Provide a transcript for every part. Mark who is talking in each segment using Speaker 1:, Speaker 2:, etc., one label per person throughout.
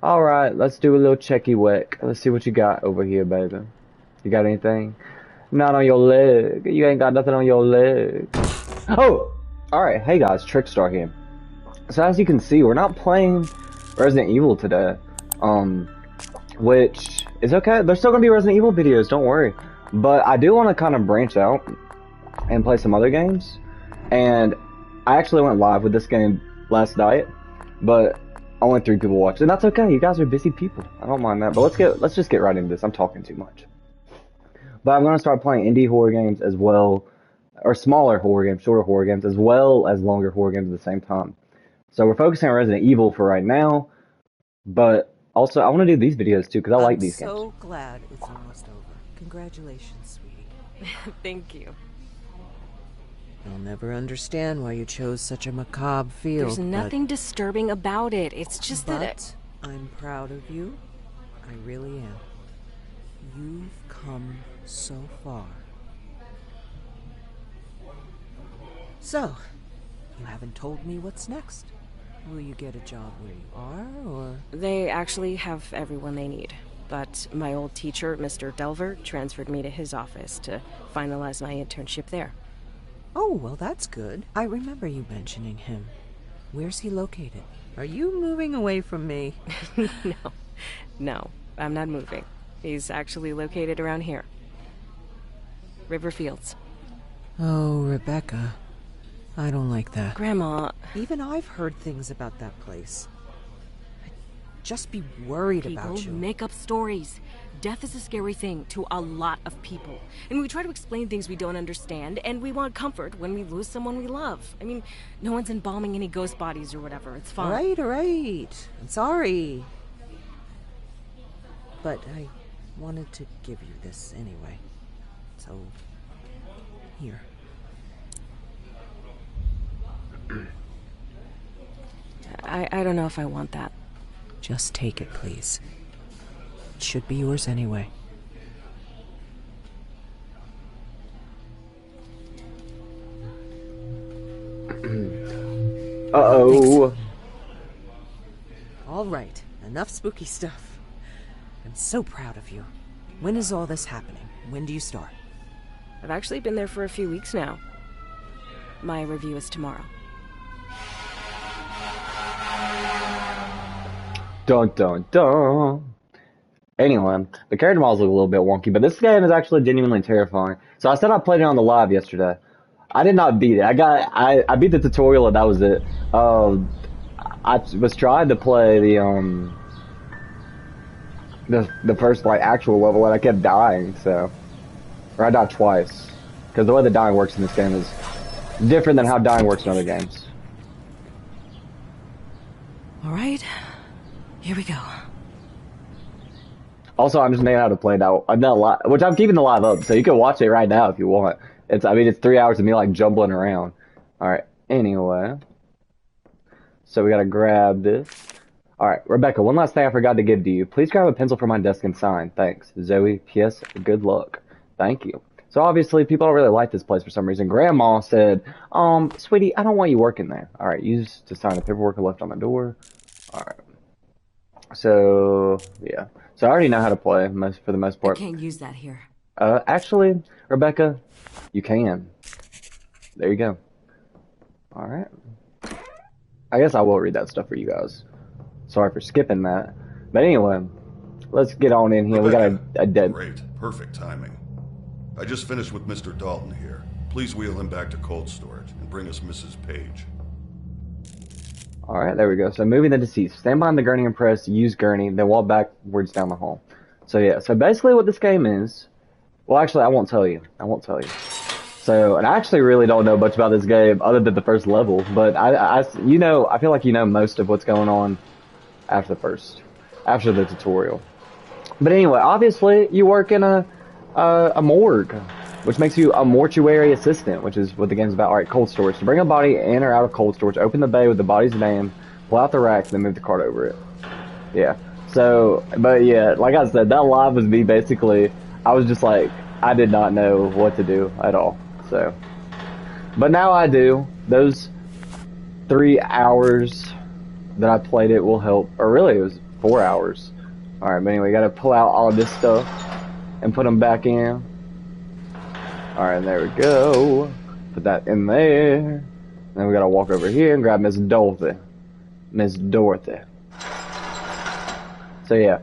Speaker 1: Alright, let's do a little checky wick. Let's see what you got over here, baby. You got anything? Not on your leg. You ain't got nothing on your leg. Oh! Alright, hey guys, Trickstar here. So as you can see, we're not playing Resident Evil today. Which is okay. There's still gonna be Resident Evil videos, don't worry. But I do want to kind of branch out and play some other games. And I actually went live with this game last night, but only 3 people watched, and that's okay. You guys are busy people. I don't mind that. But let's just get right into this. I'm talking too much. But I'm gonna start playing indie horror games as well, or smaller horror games, shorter horror games, as well as longer horror games at the same time. So we're focusing on Resident Evil for right now, but also I want to do these videos too because I like these games.
Speaker 2: I'm so glad it's almost over. Congratulations, sweetie.
Speaker 3: Thank you.
Speaker 2: I'll never understand why you chose such a macabre field.
Speaker 3: There's nothing disturbing about it. It's just that
Speaker 2: I'm proud of you. I really am. You've come so far. So, you haven't told me what's next. Will you get a job where you are, or...?
Speaker 3: They actually have everyone they need. But my old teacher, Mr. Delver, transferred me to his office to finalize my internship there.
Speaker 2: Oh, well, that's good. I remember you mentioning him. Where's he located? Are you moving away from me?
Speaker 3: No, I'm not moving. He's actually located around here. Riverfields.
Speaker 2: Oh, Rebecca. I don't like that.
Speaker 3: Grandma...
Speaker 2: Even I've heard things about that place. I'd just be worried about you.
Speaker 3: People make up stories. Death is a scary thing to a lot of people. And we try to explain things we don't understand, and we want comfort when we lose someone we love. I mean, no one's embalming any ghost bodies or whatever. It's fine.
Speaker 2: All right. I'm sorry. But I wanted to give you this anyway. So, here.
Speaker 3: I don't know if I want that.
Speaker 2: Just take it, please. It should be yours anyway.
Speaker 1: Uh-oh.
Speaker 2: All right, enough spooky stuff. I'm so proud of you. When is all this happening? When do you start?
Speaker 3: I've actually been there for a few weeks now. My review is tomorrow.
Speaker 1: Dun dun dun. Anyway, the character models look a little bit wonky, but this game is actually genuinely terrifying. So I said I played it on the live yesterday. I did not beat it. I beat the tutorial and that was it. I was trying to play the first like actual level and I kept dying. So, or I died twice because the way the dying works in this game is different than how dying works in other games.
Speaker 3: All right. Here we go.
Speaker 1: Also, I'm just making how to play now. I'm not live, which I'm keeping the live up, so you can watch it right now if you want. It's 3 hours of me like jumbling around. All right. Anyway, so we gotta grab this. All right, Rebecca. One last thing I forgot to give to you. Please grab a pencil from my desk and sign. Thanks, Zoe. P.S. Good luck. Thank you. So obviously, people don't really like this place for some reason. Grandma said, sweetie, I don't want you working there. All right, use to sign the paperwork I left on the door. All right. So, yeah. So I already know how to play, for the most part.
Speaker 3: I can't use that here.
Speaker 1: Actually, Rebecca, you can. There you go. Alright. I guess I will read that stuff for you guys. Sorry for skipping that. But anyway, let's get on in here.
Speaker 4: Rebecca,
Speaker 1: we got a dead...
Speaker 4: Great. Perfect timing. I just finished with Mr. Dalton here. Please wheel him back to cold storage and bring us Mrs. Page.
Speaker 1: Alright, there we go. So moving the deceased. Stand behind the gurney and press, use gurney, then walk backwards down the hall. So yeah, so basically what this game is... Well, actually, I won't tell you. So, and I actually really don't know much about this game other than the first level, but I feel like you know most of what's going on after the tutorial. But anyway, obviously, you work in a morgue, which makes you a mortuary assistant, which is what the game's about. Alright, cold storage. To bring a body in or out of cold storage, open the bay with the body's name, pull out the racks, then move the cart over it. Yeah. So, but yeah, like I said, that live was me basically. I was just like, I did not know what to do at all. So, but now I do. Those 3 hours that I played it will help, or really it was 4 hours. Alright, but anyway, gotta pull out all of this stuff and put them back in. Alright, there we go. Put that in there. Then we gotta walk over here and grab Miss Dorothy. Miss Dorothy. So yeah,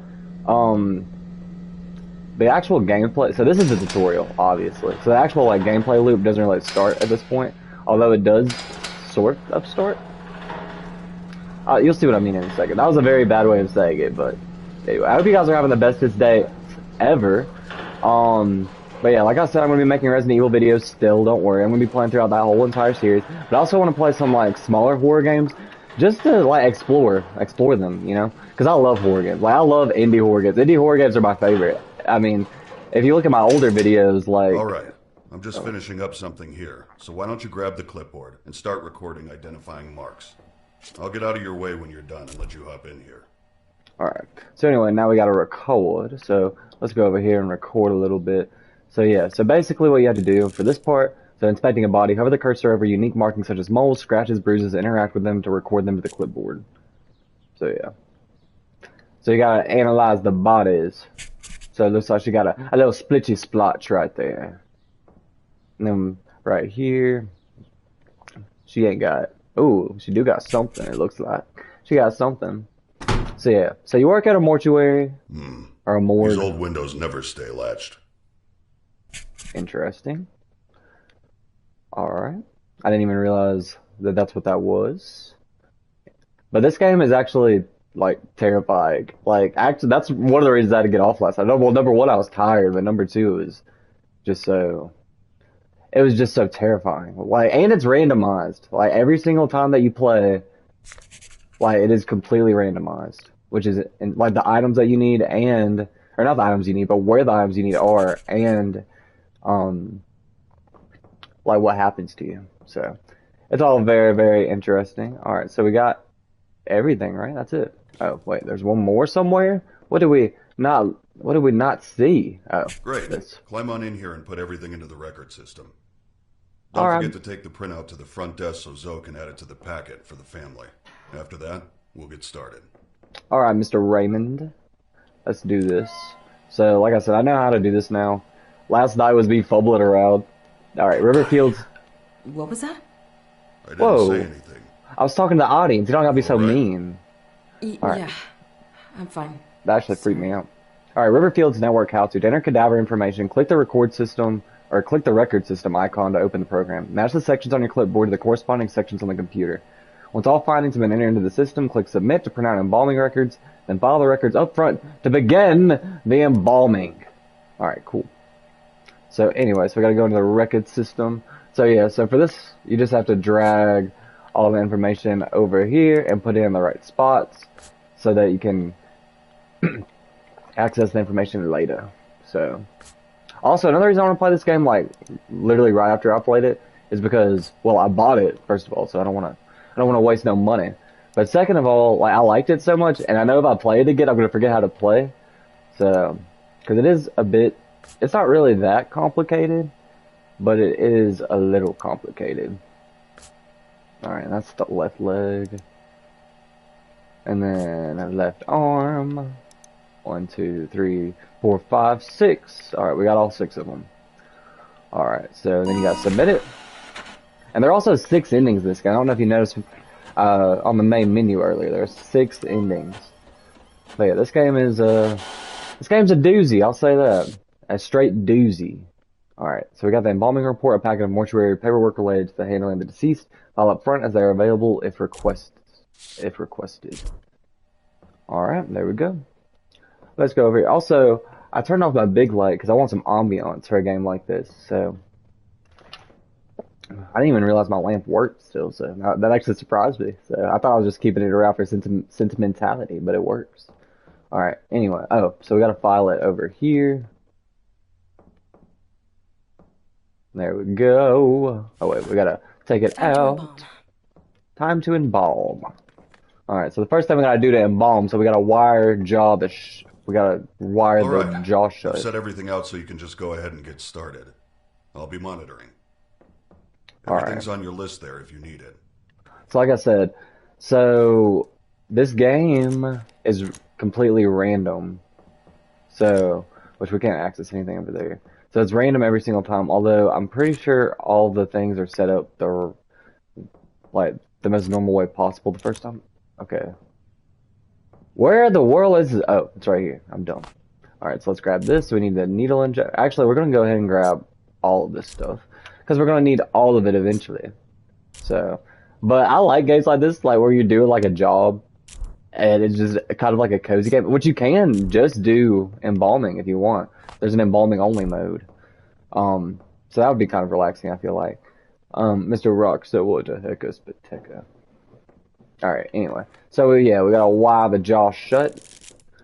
Speaker 1: the actual gameplay, so this is the tutorial, obviously. So the actual like gameplay loop doesn't really start at this point, although it does sort of start. You'll see what I mean in a second. That was a very bad way of saying it, but anyway, I hope you guys are having the bestest day ever. But yeah, like I said, I'm going to be making Resident Evil videos still, don't worry. I'm going to be playing throughout that whole entire series. But I also want to play some like smaller horror games, just to like explore them, you know? Because I love horror games. Like I love indie horror games. Indie horror games are my favorite. I mean, if you look at my older videos, like...
Speaker 4: Alright, I'm just finishing up something here. So why don't you grab the clipboard and start recording identifying marks. I'll get out of your way when you're done and let you hop in here.
Speaker 1: Alright, so anyway, now we gotta record. So let's go over here and record a little bit. So yeah, so basically what you have to do for this part, so inspecting a body, hover the cursor over unique markings such as moles, scratches, bruises, interact with them to record them to the clipboard. So yeah. So you gotta analyze the bodies. So it looks like she got a little splitchy splotch right there. And then right here, she ain't got, ooh, she do got something, it looks like. She got something. So yeah, so you work at a mortuary, or a morgue.
Speaker 4: These old windows never stay latched.
Speaker 1: Interesting. Alright. I didn't even realize that that's what that was. But this game is actually, like, terrifying. Like, actually, that's one of the reasons I had to get off last night. Well, number one, I was tired, but number two is just so... It was just so terrifying. Like, and it's randomized. Like, every single time that you play, like, it is completely randomized. Which is, like, the items that you need and... Or not the items you need, but where the items you need are, and... like what happens to you. So it's all very, very interesting. Alright, so we got everything, right? That's it. Oh, wait, there's one more somewhere? What did we not see? Oh,
Speaker 4: great.
Speaker 1: This.
Speaker 4: Climb on in here and put everything into the record system. Don't forget to take the printout to the front desk so Zoe can add it to the packet for the family. After that, we'll get started.
Speaker 1: Alright, Mr. Raymond. Let's do this. So, like I said, I know how to do this now. Last night was me fumbling around. Alright, Riverfield's...
Speaker 3: What was that?
Speaker 4: I didn't say anything.
Speaker 1: I was talking to the audience. You don't gotta be so mean.
Speaker 3: Yeah, I'm fine.
Speaker 1: That actually freaked me out. Alright, Riverfield's network how-to. To enter cadaver information, click the record system, or click the record system icon to open the program. Match the sections on your clipboard to the corresponding sections on the computer. Once all findings have been entered into the system, click submit to print out embalming records, then file the records up front to begin the embalming. Alright, cool. So anyway, so we gotta go into the record system. So yeah, so for this, you just have to drag all the information over here and put it in the right spots so that you can access the information later. So, also another reason I want to play this game, like literally right after I played it, is because, well, I bought it first of all, so I don't want to waste no money. But second of all, like I liked it so much, and I know if I play it again, I'm gonna forget how to play. So, because it is a bit. It's not really that complicated, but it is a little complicated. Alright, that's the left leg. And then a left arm. 1, 2, 3, 4, 5, 6. Alright, we got all 6 of them. Alright, so then you gotta submit it. And there are also 6 endings in this game. I don't know if you noticed on the main menu earlier, there are 6 endings. But yeah, this game's a doozy, I'll say that. A straight doozy. Alright, so we got the embalming report, a packet of mortuary paperwork related to the handling of the deceased. File up front as they are available if requested. Alright, there we go. Let's go over here. Also, I turned off my big light because I want some ambiance for a game like this. So, I didn't even realize my lamp worked still, so that actually surprised me. So, I thought I was just keeping it around for sentimentality, but it works. Alright, anyway. Oh, so we gotta file it over here. There we go. Oh wait, we gotta take it out. Time to embalm. Alright, so the first thing we gotta do to embalm, so we gotta wire the jaw shut.
Speaker 4: I've set everything out so you can just go ahead and get started. I'll be monitoring. Everything's on your list there if you need it.
Speaker 1: So like I said, so this game is completely random. So, which we can't access anything over there. So it's random every single time, although I'm pretty sure all the things are set up the like the most normal way possible the first time. Okay. Where the world is oh, it's right here. I'm done. Alright, so let's grab this. We need the needle inject. Actually, we're gonna go ahead and grab all of this stuff. Because we're gonna need all of it eventually. So, but I like games like this, like where you're doing like a job and it's just kind of like a cozy game, which you can just do embalming if you want. There's an embalming only mode. So that would be kind of relaxing, I feel like. Mr. Rock, so what the heck is Pateka? Alright, anyway. So yeah, we gotta wire the jaw shut.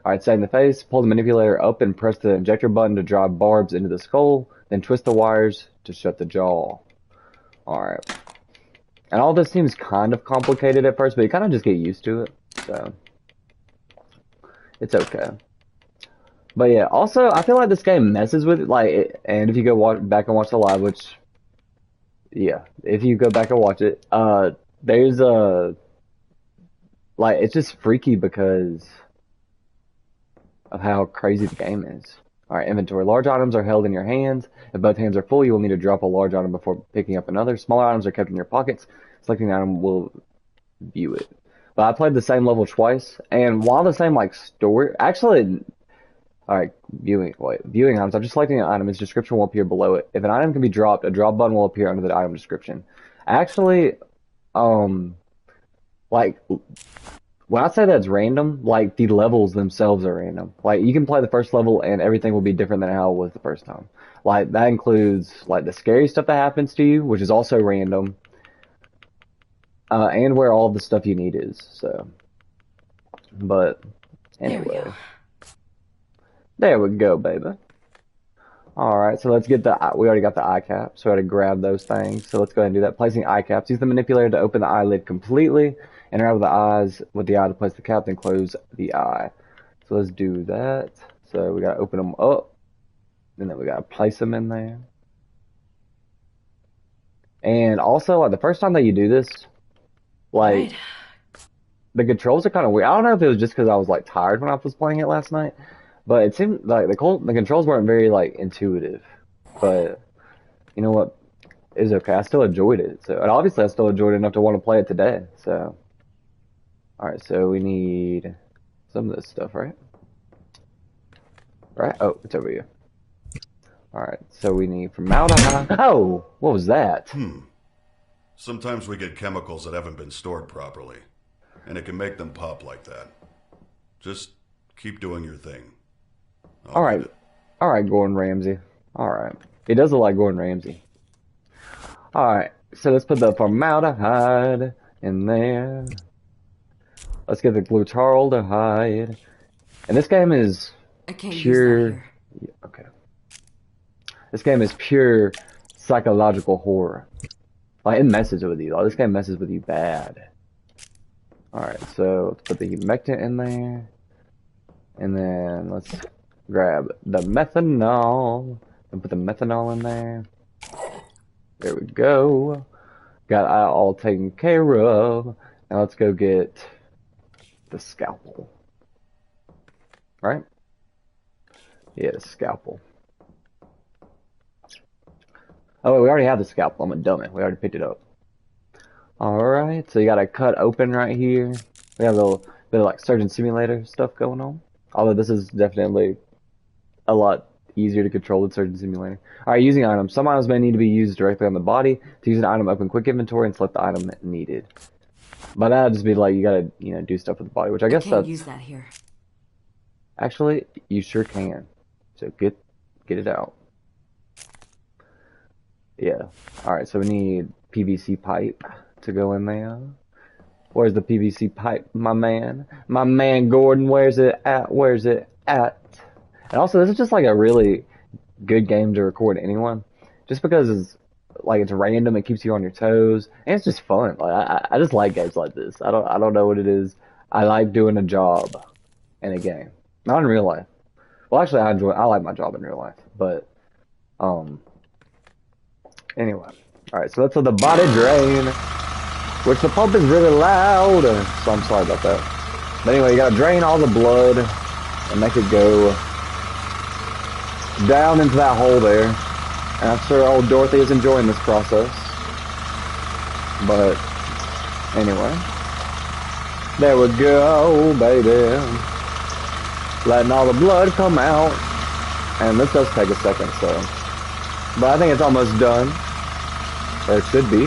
Speaker 1: Alright, set in the face, pull the manipulator up and press the ejector button to drive barbs into the skull, then twist the wires to shut the jaw. Alright. And all this seems kind of complicated at first, but you kind of just get used to it. So, it's okay. But yeah, also, I feel like this game messes with it, like, and if you go back and watch the live, which, yeah, if you go back and watch it, there's a, like, it's just freaky because of how crazy the game is. Alright, inventory. Large items are held in your hands. If both hands are full, you will need to drop a large item before picking up another. Smaller items are kept in your pockets. Selecting an item will view it. But I played the same level twice, and while the same, like, story... Actually, alright, viewing items. I'm just selecting an item. Its description will appear below it. If an item can be dropped, a drop button will appear under the item description. Actually, like... When I say that's random, like, the levels themselves are random. Like, you can play the first level and everything will be different than how it was the first time. Like, that includes, like, the scary stuff that happens to you, which is also random. And where all the stuff you need is, so. But, anyway. There we go, baby. Alright, so let's get we already got the eye caps, so we gotta grab those things. So let's go ahead and do that. Placing eye caps. Use the manipulator to open the eyelid completely. Interact with the eyes with the eye to place the cap, then close the eye. So let's do that. So we gotta open them up, and then we gotta place them in there. And also, like, the first time that you do this, like, the controls are kind of weird. I don't know if it was just because I was, like, tired when I was playing it last night, but it seemed like the controls weren't very, like, intuitive. But you know what? It was okay. I still enjoyed it. So, and obviously, I still enjoyed it enough to want to play it today. So. Alright, so we need some of this stuff, right? Right? Oh, it's over here. Alright, so we need formaldehyde. Oh! What was that?
Speaker 4: Sometimes we get chemicals that haven't been stored properly, and it can make them pop like that. Just keep doing your thing.
Speaker 1: Alright. Alright, Gordon Ramsay. Alright. He does look like Gordon Ramsay. Alright, so let's put the formaldehyde in there. Let's get the glutaraldehyde. And this game is pure... Yeah, okay. This game is pure psychological horror. Like, it messes with you. Like, this game messes with you bad. Alright, so let's put the humectant in there. And then let's grab the methanol. And put the methanol in there. There we go. Got it all taken care of. Now let's go get... the scalpel. Right? Yeah, the scalpel. Oh, wait, we already have the scalpel. I'm a dummy. We already picked it up. Alright, so you gotta cut open right here. We have a little bit of like surgeon simulator stuff going on. Although this is definitely a lot easier to control than surgeon simulator. Alright, using items. Some items may need to be used directly on the body. To use an item, open quick inventory and select the item needed. But that'd just be like, you gotta, you know, do stuff with the body, which I guess
Speaker 3: can't use that here.
Speaker 1: Actually, you sure can. So get it out. Yeah. Alright, so we need PVC pipe to go in there. Where's the PVC pipe, my man? My man Gordon, where's it at? Where's it at? And also, this is just like a really good game to record anyone. Just because it's random, it keeps you on your toes, and it's just fun. Like I just like games like this. I don't know what it is. I like doing a job in a game, not in real life. Well, actually, I like my job in real life, but anyway. All right, so let's let the body drain, which the pump is really loud. So I'm sorry about that. But anyway, you gotta drain all the blood and make it go down into that hole there. And I'm sure old Dorothy is enjoying this process. But anyway, there we go, baby. Letting all the blood come out. And this does take a second, so. But I think it's almost done. Or it should be.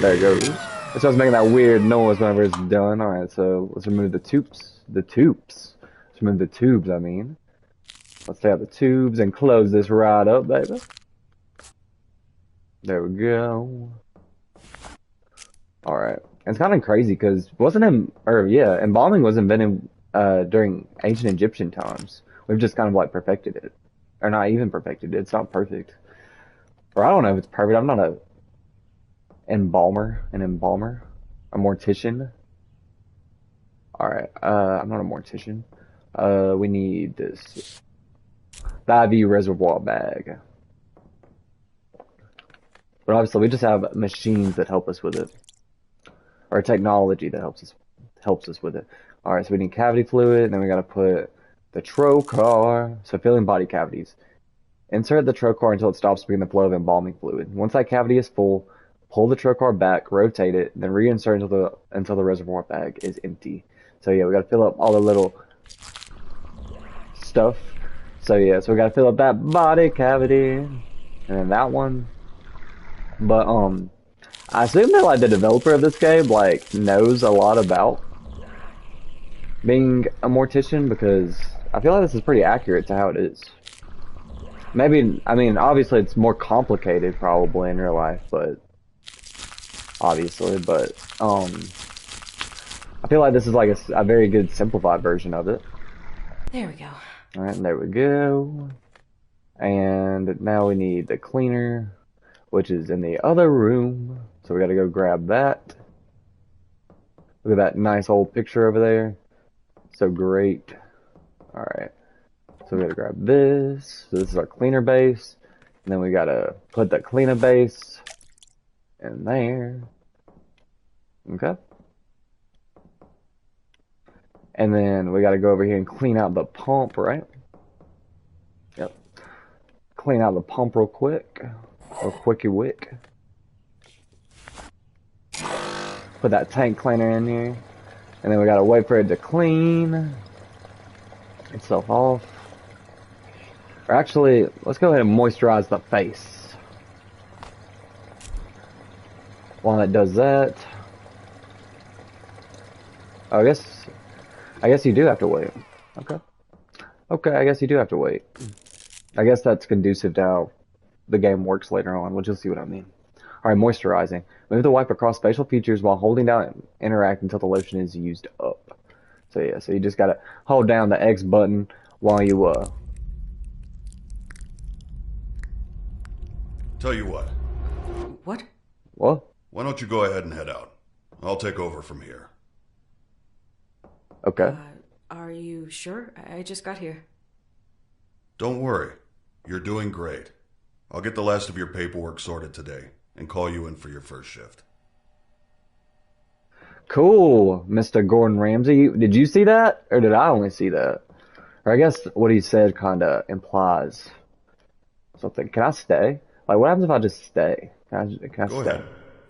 Speaker 1: There it goes. It starts making that weird noise whenever it's done. Alright, so let's remove the tubes. Let's remove the tubes, I mean. Let's take out the tubes and close this right up, baby. There we go. Alright. It's kind of crazy because embalming was invented during ancient Egyptian times. We've just kind of like perfected it. Or not even perfected it. It's not perfect. Or I don't know if it's perfect. I'm not an embalmer, a mortician. Alright, I'm not a mortician. We need this. The IV reservoir bag. But obviously we just have machines that help us with it. Or technology that helps us with it. Alright, so we need cavity fluid, and then we gotta put the trocar. So filling body cavities. Insert the trocar until it stops being the flow of embalming fluid. Once that cavity is full, pull the trocar back, rotate it, then reinsert until the reservoir bag is empty. So yeah, we gotta fill up all the little stuff. So yeah, so we gotta fill up that body cavity, and then that one. But I assume that like the developer of this game like knows a lot about being a mortician, because I feel like this is pretty accurate to how it is. Maybe, I mean, obviously it's more complicated probably in real life, but obviously, but I feel like this is like a very good simplified version of it.
Speaker 3: There we go.
Speaker 1: Alright, and there we go. And now we need the cleaner, which is in the other room. So we gotta go grab that. Look at that nice old picture over there. So great. Alright. So we gotta grab this. So this is our cleaner base. And then we gotta put the cleaner base in there. Okay. And then we gotta go over here and clean out the pump, right? Yep. Clean out the pump real quick. Or quickie wick. Put that tank cleaner in here. And then we gotta wait for it to clean itself off. Or actually, let's go ahead and moisturize the face. While it does that. Oh, I guess you do have to wait. Okay. Okay, I guess you do have to wait. I guess that's conducive to how the game works later on, which you'll see what I mean. Alright, moisturizing. Move the wipe across facial features while holding down and interact until the lotion is used up. So yeah, so you just gotta hold down the X button while you,
Speaker 4: Tell you what.
Speaker 3: What?
Speaker 1: What?
Speaker 4: Why don't you go ahead and head out? I'll take over from here.
Speaker 1: Okay.
Speaker 3: Are you sure? I just got here.
Speaker 4: Don't worry. You're doing great. I'll get the last of your paperwork sorted today and call you in for your first shift.
Speaker 1: Cool, Mr. Gordon Ramsay. Did you see that? Or did I only see that? Or I guess what he said kinda implies something. Can I stay? Like, what happens if I just stay? Can I
Speaker 4: Go
Speaker 1: stay?
Speaker 4: ahead.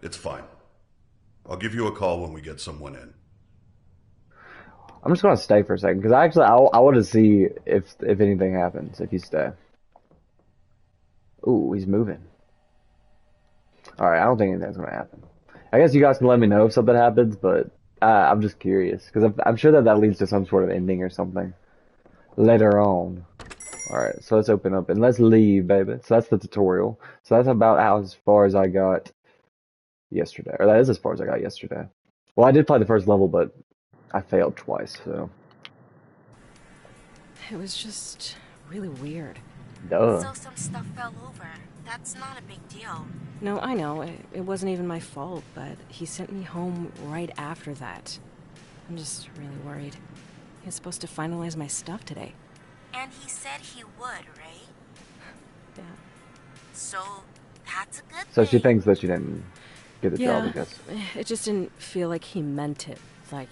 Speaker 4: It's fine. I'll give you a call when we get someone in.
Speaker 1: I'm just gonna stay for a second, because I want to see if anything happens if you stay. Ooh, he's moving. Alright, I don't think anything's gonna happen. I guess you guys can let me know if something happens, but I'm just curious, because I'm sure that leads to some sort of ending or something later on. Alright, so let's open up and let's leave, baby. So that's the tutorial. So that's about as far as I got yesterday. Or that is as far as I got yesterday. Well, I did play the first level, but I failed twice, so.
Speaker 3: It was just really weird.
Speaker 1: Duh.
Speaker 5: So some stuff fell over. That's not a big deal.
Speaker 3: No, I know. It wasn't even my fault, but he sent me home right after that. I'm just really worried. He was supposed to finalize my stuff today.
Speaker 5: And he said he would, right?
Speaker 3: Yeah.
Speaker 5: So that's a good
Speaker 1: So
Speaker 5: thing.
Speaker 1: she thinks that she didn't get the job,
Speaker 3: Yeah,
Speaker 1: I guess.
Speaker 3: it just didn't feel like he meant it. Like,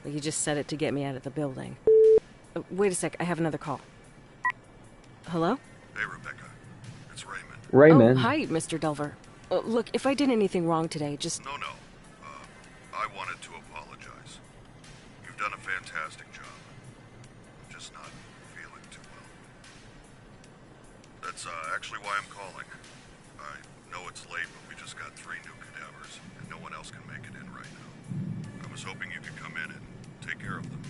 Speaker 3: Like you just said it to get me out of the building. Wait a sec, I have another call. Hello?
Speaker 4: Hey, Rebecca. It's Raymond.
Speaker 1: Raymond.
Speaker 3: Oh, hi, Mr. Delver. Look, if I did anything wrong today, just...
Speaker 4: No. I wanted to apologize. You've done a fantastic job. I'm just not feeling too well. That's actually why I'm calling. I know it's late, but we just got 3 new cadavers, and no one else can make it in right now. I was hoping you could come in and take care of them.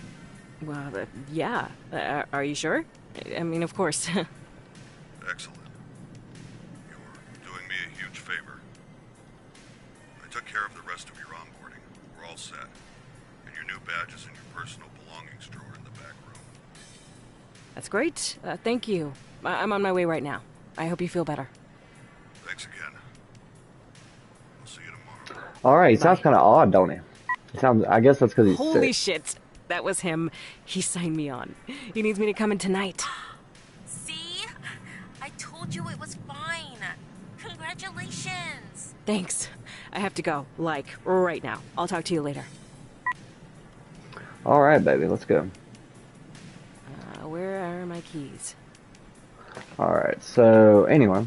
Speaker 3: Well, yeah. Are you sure? I mean, of course.
Speaker 4: Excellent. You're doing me a huge favor. I took care of the rest of your onboarding. We're all set. And your new badge is in your personal belongings drawer in the back room.
Speaker 3: That's great. Thank you. I'm on my way right now. I hope you feel better.
Speaker 4: Thanks again. I'll see you tomorrow.
Speaker 1: Alright, he sounds kind of odd, don't he? I guess that's because he's
Speaker 3: Holy
Speaker 1: sick.
Speaker 3: shit. That was him. He signed me on. He needs me to come in tonight.
Speaker 5: See? I told you it was fine. Congratulations.
Speaker 3: Thanks. I have to go. Like, right now. I'll talk to you later.
Speaker 1: Alright, baby, let's go.
Speaker 3: Where are my keys?
Speaker 1: Alright, so, anyway.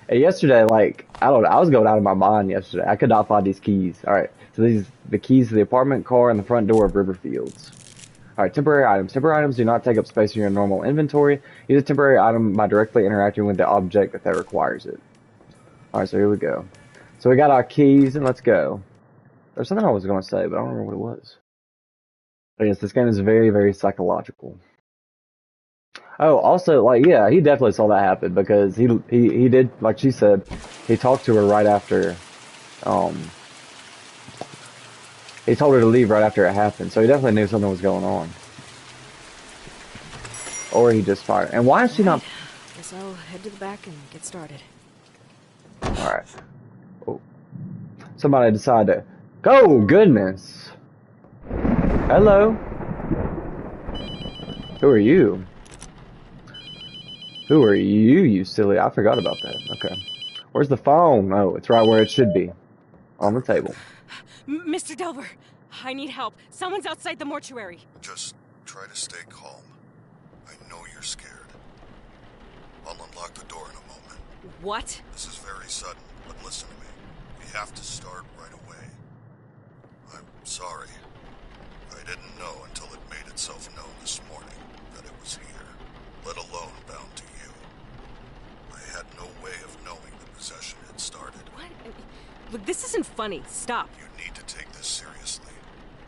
Speaker 1: Yesterday, like, I don't know, I was going out of my mind yesterday. I could not find these keys. Alright, so these the keys to the apartment, car, and the front door of Riverfields. Alright, temporary items. Temporary items do not take up space in your normal inventory. Use a temporary item by directly interacting with the object that requires it. Alright, so here we go. So we got our keys, and let's go. There's something I was going to say, but I don't remember what it was. But yes, this game is very, very psychological. Oh, also, like, yeah, he definitely saw that happen, because he did, like she said, he talked to her right after, he told her to leave right after it happened, so he definitely knew something was going on. Or he just fired. And why is she not...
Speaker 3: Guess I'll head to the back and get started.
Speaker 1: Alright. Oh. Somebody decided to... Oh, goodness! Hello? Who are you? Who are you, you silly... I forgot about that. Okay. Where's the phone? Oh, it's right where it should be. On the table.
Speaker 3: Mr. Delver, I need help. Someone's outside the mortuary.
Speaker 4: Just try to stay calm. I know you're scared. I'll unlock the door in a moment.
Speaker 3: What?
Speaker 4: This is very sudden, but listen to me. We have to start right away. I'm sorry. I didn't know until it made itself known this morning that it was here, let alone bound to you. I had no way of knowing the possession had started.
Speaker 3: What? Look, this isn't funny. Stop.
Speaker 4: You need to take this seriously.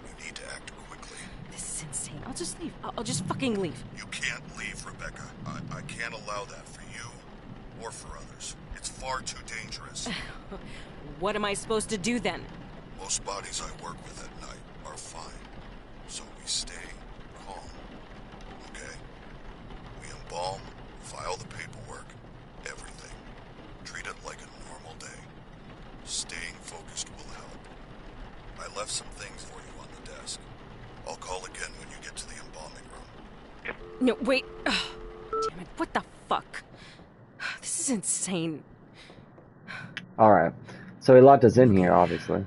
Speaker 4: You need to act quickly.
Speaker 3: This is insane. I'll just leave. I'll just fucking leave.
Speaker 4: You can't leave, Rebecca. I can't allow that for you or for others. It's far too dangerous.
Speaker 3: What am I supposed to do then?
Speaker 4: Most bodies I work with at night are fine. So we stay calm. Okay? We embalm, file the paperwork, everything. Treat it like a normal day. Staying focused will help. I left some things for you on the desk. I'll call again when you get to the embalming room.
Speaker 3: No, wait. Ugh. Damn it. What the fuck? This is insane.
Speaker 1: Alright. So he locked us in here, obviously.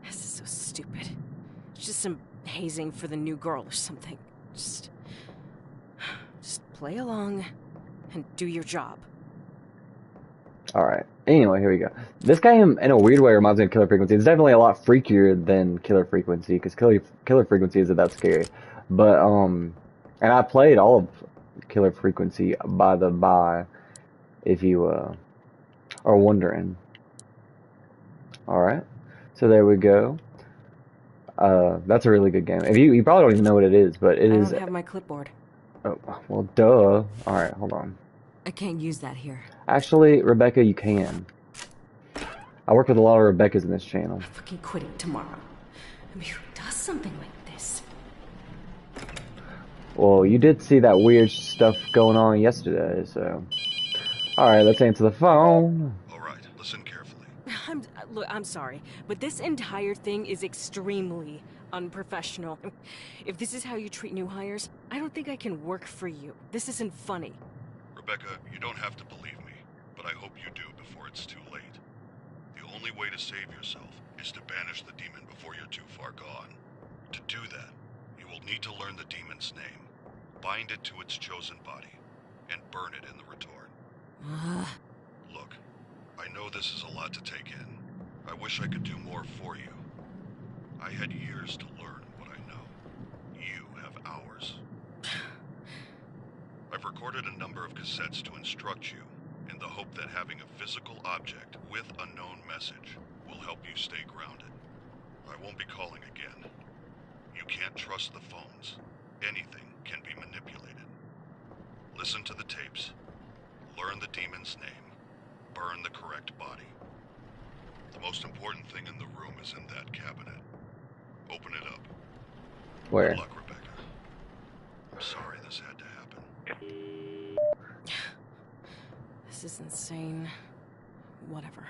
Speaker 3: This is so stupid. It's just some hazing for the new girl or something. Just play along and do your job.
Speaker 1: Alright. Anyway, here we go. This game, in a weird way, reminds me of Killer Frequency. It's definitely a lot freakier than Killer Frequency, because Killer Frequency isn't that scary. But, and I played all of Killer Frequency, by the by, if you, are wondering. Alright. So there we go. That's a really good game. If you probably don't even know what it is, but it is...
Speaker 3: I don't have my clipboard.
Speaker 1: Oh, well, duh. Alright, hold on.
Speaker 3: I can't use that here.
Speaker 1: Actually, Rebecca, you can. I work with a lot of Rebeccas in this channel.
Speaker 3: I'm fucking quitting tomorrow. I mean, who does something like this?
Speaker 1: Well, you did see that weird stuff going on yesterday, so... Alright, let's answer the phone.
Speaker 4: Alright, listen carefully.
Speaker 3: Look, I'm sorry, but this entire thing is extremely unprofessional. If this is how you treat new hires, I don't think I can work for you. This isn't funny.
Speaker 4: Rebecca, you don't have to believe me, but I hope you do before it's too late. The only way to save yourself is to banish the demon before you're too far gone. To do that, you will need to learn the demon's name, bind it to its chosen body, and burn it in the retort. Look, I know this is a lot to take in. I wish I could do more for you. I had years to learn what I know. You have hours. I've recorded a number of cassettes to instruct you, in the hope that having a physical object with a known message will help you stay grounded. I won't be calling again. You can't trust the phones. Anything can be manipulated. Listen to the tapes. Learn the demon's name. Burn the correct body. The most important thing in the room is in that cabinet. Open it up.
Speaker 1: Where?
Speaker 4: Good luck, Rebecca. I'm sorry this had to happen.
Speaker 3: This is insane. Whatever.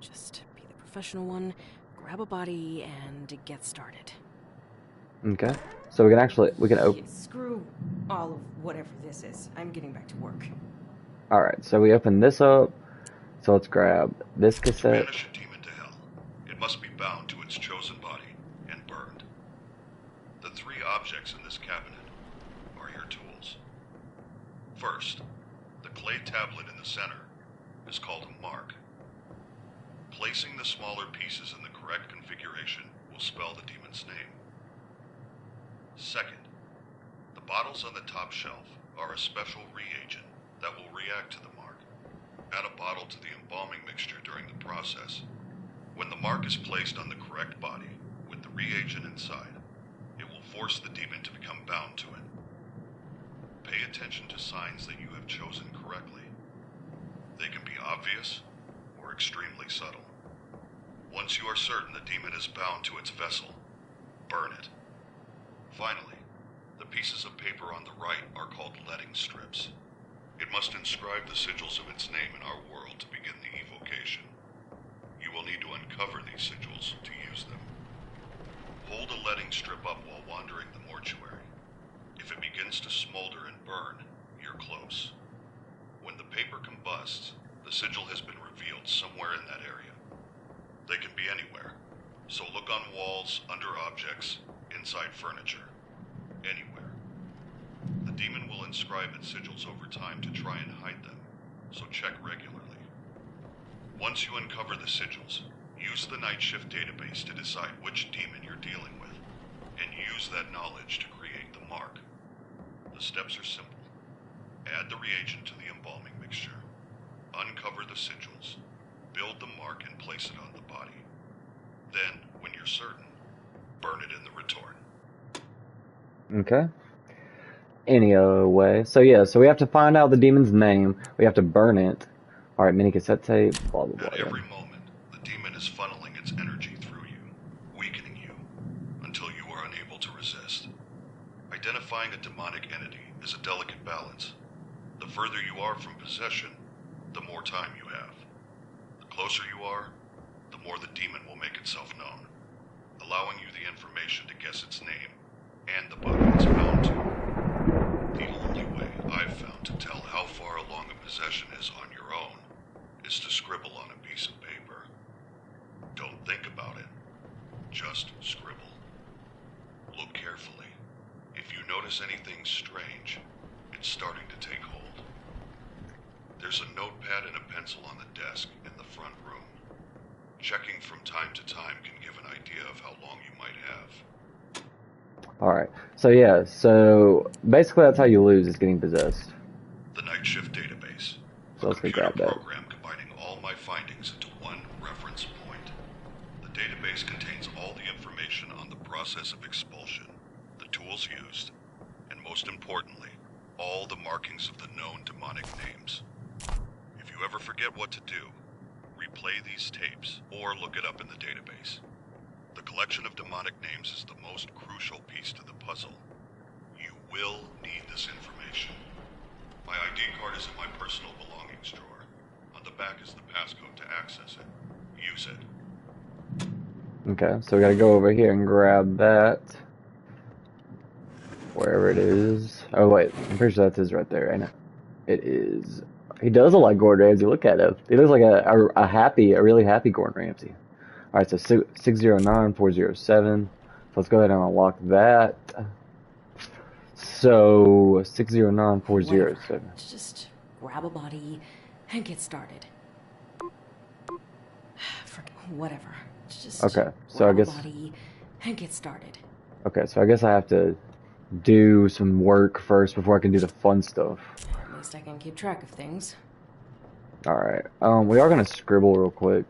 Speaker 3: Just be the professional one, grab a body, and get started.
Speaker 1: Okay. So we can open.
Speaker 3: Yeah, screw all of whatever this is. I'm getting back to work.
Speaker 1: Alright, so we open this up. So let's grab this cassette.
Speaker 4: Banish a demon to hell. It must be bound to its chosen body and burned. The three objects in this cabinet are your tools. First, the clay tablet in the center is called a mark. Placing the smaller pieces in the correct configuration will spell the demon's name. Second, the bottles on the top shelf are a special reagent that will react to the mark. Add a bottle to the embalming mixture during the process. When the mark is placed on the correct body with the reagent inside, it will force the demon to become bound to it. Pay attention to signs that you have chosen correctly. They can be obvious or extremely subtle. Once you are certain the demon is bound to its vessel, burn it. Finally, the pieces of paper on the right are called letting strips. It must inscribe the sigils of its name in our world to begin the evocation. You will need to uncover these sigils to use them. Hold a letting strip up while wandering the mortuary. If it begins to smolder and burn, you're close. When the paper combusts, the sigil has been revealed somewhere in that area. They can be anywhere, so look on walls, under objects, inside furniture, anywhere. The demon will inscribe its sigils over time to try and hide them, so check regularly. Once you uncover the sigils, use the night shift database to decide which demon you're dealing with, and use that knowledge to create the mark. The steps are simple. Add the reagent to the embalming mixture. Uncover the sigils. Build the mark and place it on the body. Then, when you're certain, burn it in the retort.
Speaker 1: Okay. Anyway, so yeah, so we have to find out the demon's name. We have to burn it. Alright, mini cassette tape, blah blah blah.
Speaker 4: At every moment, the demon is funneling its energy through you, weakening you, until you are unable to resist. Identifying a demonic entity is a delicate balance. The further you are from possession, the more time you have. The closer you are, the more the demon will make itself known, allowing you the information to guess its name and the body it's bound to. The only way I've found to tell how far along a possession is on your own is to scribble on a piece of paper. Don't think about it. Just scribble. Look carefully. If you notice anything strange, it's starting to take hold. There's a notepad and a pencil on the desk in the front room. Checking from time to time can give an idea of how long you might have.
Speaker 1: Alright, so yeah, so basically that's how you lose, is getting possessed.
Speaker 4: The night shift database.
Speaker 1: So let's go grab that.
Speaker 4: Program combining all my findings into one reference point. The database contains all the information on the process of expulsion, the tools used, and most importantly, all the markings of the known demonic names. If you ever forget what to do, replay these tapes or look it up in the database. The collection of demonic names is the most crucial piece to the puzzle. You will need this information. My ID card is in my personal belongings drawer. On the back is the passcode to access it. Use it.
Speaker 1: Okay, so we gotta go over here and grab that. Wherever it is. Oh wait, I'm pretty sure that's his right there, ain't it? It is. He does look like Gordon Ramsay. Look at him. He looks like a really happy Gordon Ramsay. Alright, so 609407. So let's go ahead and unlock that. So 60940. So
Speaker 3: Just grab a body and get started. Whatever. Just
Speaker 1: okay. So I
Speaker 3: grab
Speaker 1: guess
Speaker 3: a body and get started.
Speaker 1: okay. So I guess I have to do some work first before I can do the fun stuff.
Speaker 3: At least I can keep track of things.
Speaker 1: All right. We are gonna scribble real quick.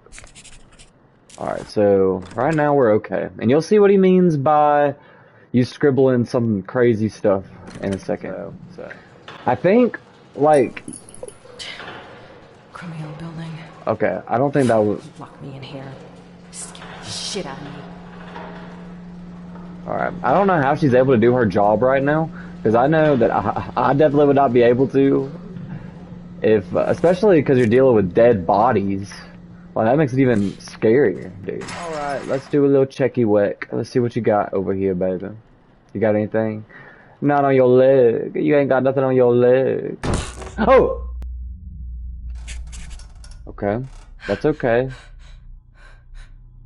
Speaker 1: All right. So right now we're okay, and you'll see what he means by you scribbling some crazy stuff in a second. So I think like
Speaker 3: Criminal building.
Speaker 1: okay. I don't think that would.
Speaker 3: Lock me in here. Scare the shit out of me.
Speaker 1: All right. I don't know how she's able to do her job right now, because I know that I definitely would not be able to, if especially because you're dealing with dead bodies. Well, that makes it even scarier, dude. All right, let's do a little checky weck. Let's see what you got over here, baby. You got anything? Not on your leg. You ain't got nothing on your leg. Oh. Okay. That's okay.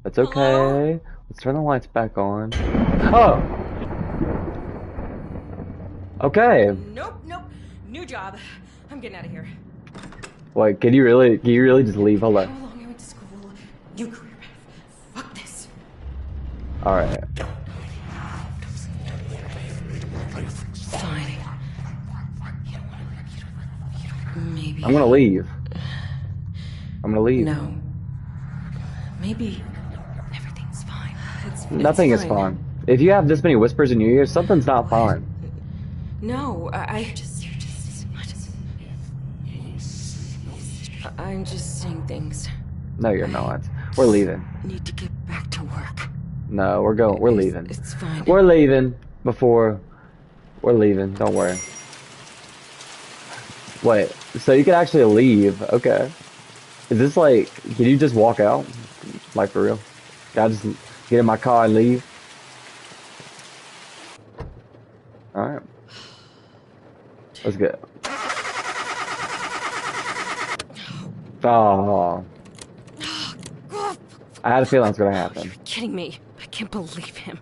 Speaker 1: That's okay. Let's turn the lights back on. Oh! Okay.
Speaker 3: Nope. New job. I'm getting out of here.
Speaker 1: Wait, can you really just leave? Hold
Speaker 3: How
Speaker 1: on.
Speaker 3: long I went to school. New career path. Fuck this.
Speaker 1: Alright.
Speaker 3: Fine. Maybe.
Speaker 1: I'm gonna leave. I'm gonna leave.
Speaker 3: No. Maybe everything's fine.
Speaker 1: Nothing is fine. If you have this many whispers in your ears, something's not fine.
Speaker 3: No, I'm just saying things.
Speaker 1: No, you're not. We're leaving.
Speaker 3: Need to get back to work.
Speaker 1: No, we're leaving.
Speaker 3: It's fine.
Speaker 1: We're leaving before we're leaving. Don't worry. Wait, so you can actually leave? Okay. Is this like? Can you just walk out? Like for real? Can I just get in my car and leave? All right. Let's go. Oh. I had a feeling it's gonna happen.
Speaker 3: You're kidding me. I can't believe him.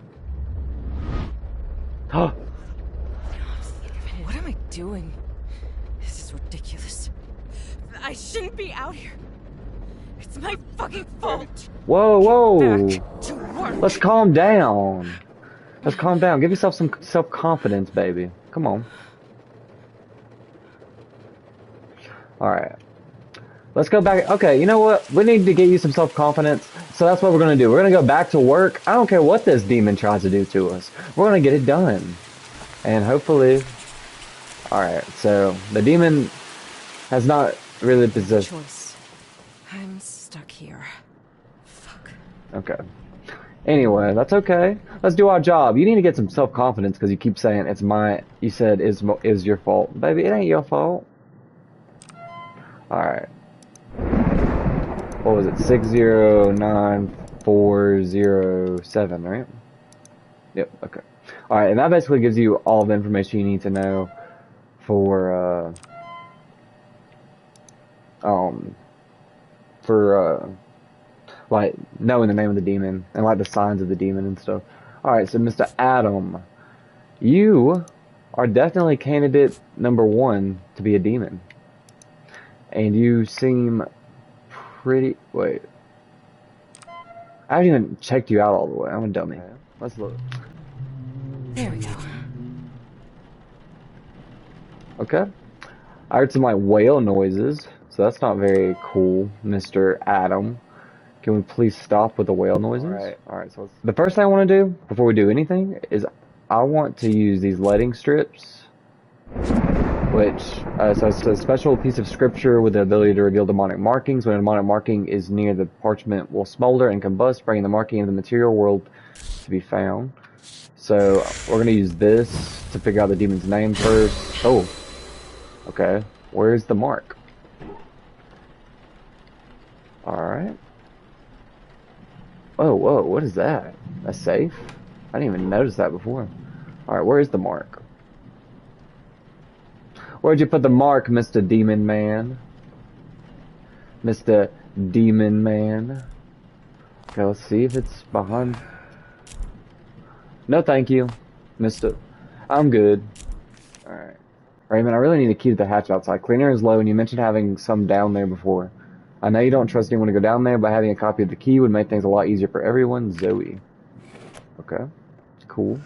Speaker 1: Oh.
Speaker 3: What am I doing? This is ridiculous. I shouldn't be out here. It's my fucking fault.
Speaker 1: Whoa.
Speaker 3: Back to work.
Speaker 1: Let's calm down. Let's calm down. Give yourself some self-confidence, baby. Come on. Alright. Let's go back. Okay, you know what? We need to get you some self-confidence. So that's what we're going to do. We're going to go back to work. I don't care what this demon tries to do to us. We're going to get it done. And hopefully... Alright, so the demon has not really possessed...
Speaker 3: Choice. I'm stuck here. Fuck.
Speaker 1: Okay. Anyway, that's okay. Let's do our job. You need to get some self-confidence because you keep saying it's my... You said is your fault. Baby, it ain't your fault. Alright. What was it? 609407, right? Yep, okay. Alright, and that basically gives you all the information you need to know for, like, knowing the name of the demon, and, like, the signs of the demon and stuff. Alright, so Mr. Adam, you are definitely candidate number 1 to be a demon. And you seem pretty... Wait. I haven't even checked you out all the way. I'm a dummy. Let's look.
Speaker 3: There we go.
Speaker 1: Okay. I heard some, like, whale noises. So that's not very cool, Mr. Adam. Can we please stop with the whale noises? Alright, so the first thing I want to do, before we do anything, is I want to use these lighting strips. Which, so it's a special piece of scripture with the ability to reveal demonic markings. When a demonic marking is near, the parchment will smolder and combust, bringing the marking into the material world to be found. So, we're going to use this to figure out the demon's name first. Oh, okay. Where's the mark? Alright. Oh, whoa, what is that? A safe? I didn't even notice that before. Alright, where is the mark? Where'd you put the mark, Mr. Demon Man? Mr. Demon Man. Okay, let's see if it's behind. No, thank you, Mr. I'm good. Alright. Raymond, I really need a key to the hatch outside. Cleaner is low, and you mentioned having some down there before. I know you don't trust anyone to go down there, but having a copy of the key would make things a lot easier for everyone. Zoe. Okay. Cool.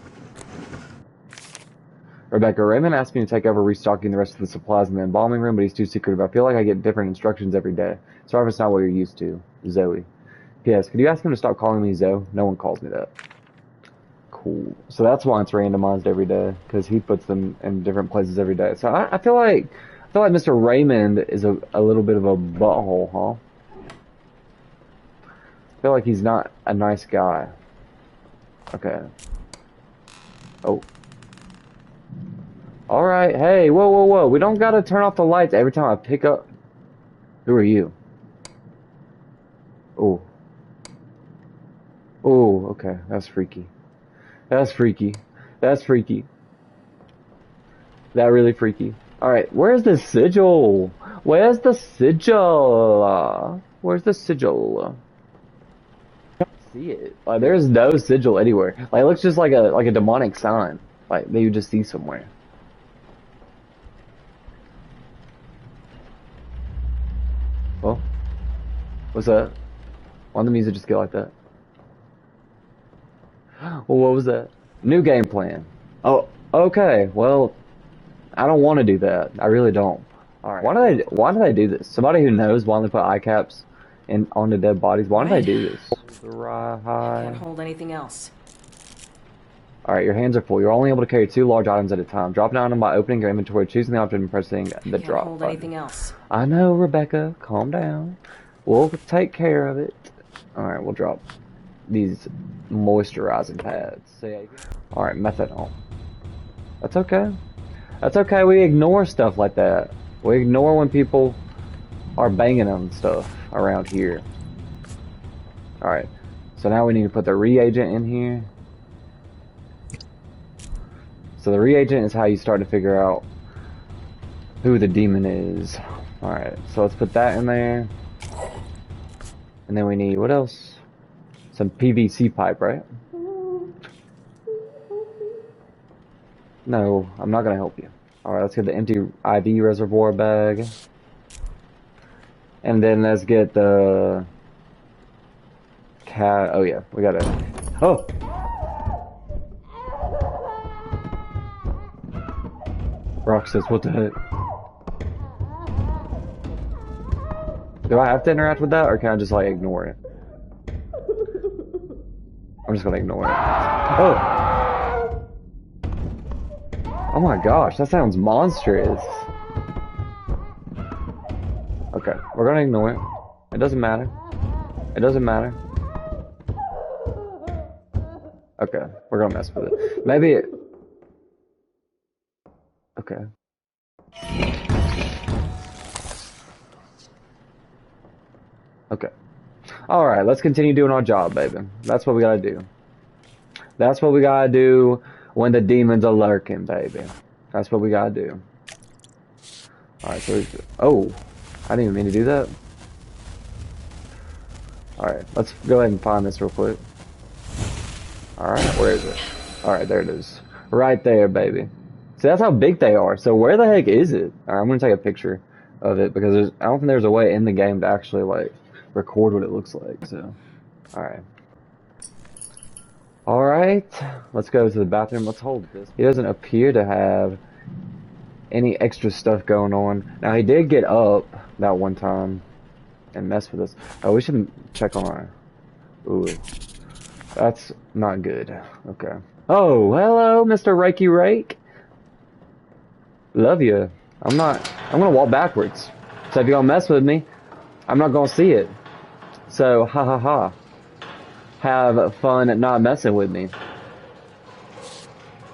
Speaker 1: Rebecca, Raymond asked me to take over restocking the rest of the supplies in the embalming room, but he's too secretive. I feel like I get different instructions every day. Sorry if it's not what you're used to. Zoe. P.S. Could you ask him to stop calling me Zoe? No one calls me that. Cool. So that's why it's randomized every day, because he puts them in different places every day. So I feel like Mr. Raymond is a little bit of a butthole, huh? I feel like he's not a nice guy. Okay. Oh. Alright, hey, whoa, whoa, whoa. We don't gotta turn off the lights every time I pick up. Who are you? Oh. Oh, okay. That's freaky. That's freaky. That's freaky. That really freaky. Alright, where's the sigil? Where's the sigil? Where's the sigil? I can't see it. Like, there's no sigil anywhere. Like, it looks just like a demonic sign. Like, that you just see somewhere. Well, what's that? Why did the music just get like that? Well, what was that? New game plan. Oh, okay. Well, I don't want to do that. I really don't. All right. Why do they do this? Somebody who knows why they put eye caps on the dead bodies. Why do they do this?
Speaker 3: Can't hold anything else.
Speaker 1: All right, your hands are full. You're only able to carry 2 large items at a time. Drop an item by opening your inventory, choosing the option, and pressing the drop
Speaker 3: Can't hold
Speaker 1: button.
Speaker 3: anything else.
Speaker 1: I know, Rebecca. Calm down. We'll take care of it. All right, we'll drop these moisturizing pads. So, yeah, all right, methanol. That's okay. That's okay. We ignore stuff like that. We ignore when people are banging on stuff around here. All right. So now we need to put the reagent in here. So the reagent is how you start to figure out who the demon is. All right. So let's put that in there. And then we need, what else? Some PVC pipe, right? No, I'm not gonna help you. Alright, let's get the empty IV reservoir bag. And then let's get the cat. Oh yeah, we gotta. Oh! Roxas, what the heck? Do I have to interact with that, or can I just like ignore it? I'm just gonna ignore it. Oh! Oh my gosh, that sounds monstrous. Okay, we're gonna ignore it. It doesn't matter. It doesn't matter. Okay, we're gonna mess with it. Maybe it... Okay. Okay. Alright, let's continue doing our job, baby. That's what we gotta do. That's what we gotta do when the demons are lurking, baby. That's what we gotta do. Alright, so... Oh! I didn't even mean to do that. Alright, let's go ahead and find this real quick. Alright, where is it? Alright, there it is. Right there, baby. See, that's how big they are. So where the heck is it? Alright, I'm gonna take a picture of it because I don't think there's a way in the game to actually, like, record what it looks like, so... Alright. Alright, let's go to the bathroom. Let's hold this. He doesn't appear to have any extra stuff going on. Now, he did get up that one time and mess with us. Oh, we should check on our... Ooh. That's not good. Okay. Oh, hello, Mr. Reiki Rake. Love you. I'm gonna walk backwards. So if you're gonna mess with me, I'm not gonna see it. So, ha ha ha. Have fun at not messing with me.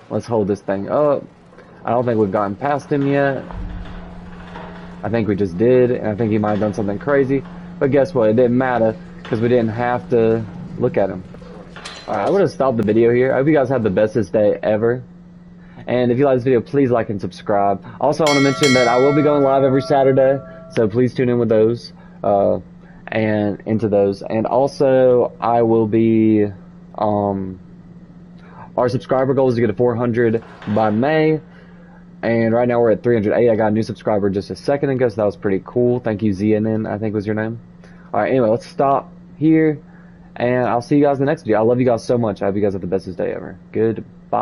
Speaker 1: Let's hold this thing up. I don't think we've gotten past him yet. I think we just did, and I think he might have done something crazy. But guess what? It didn't matter, because we didn't have to look at him. Alright, I'm going to stop the video here. I hope you guys have the bestest day ever. And if you like this video, please like and subscribe. Also, I want to mention that I will be going live every Saturday, so please tune in with those. And into those. And also, I will be... our subscriber goal is to get to 400 by May. And right now we're at 308. I got a new subscriber just a second ago, so that was pretty cool. Thank you, ZNN, I think was your name. Alright, anyway, let's stop here. And I'll see you guys in the next video. I love you guys so much. I hope you guys have the bestest day ever. Goodbye.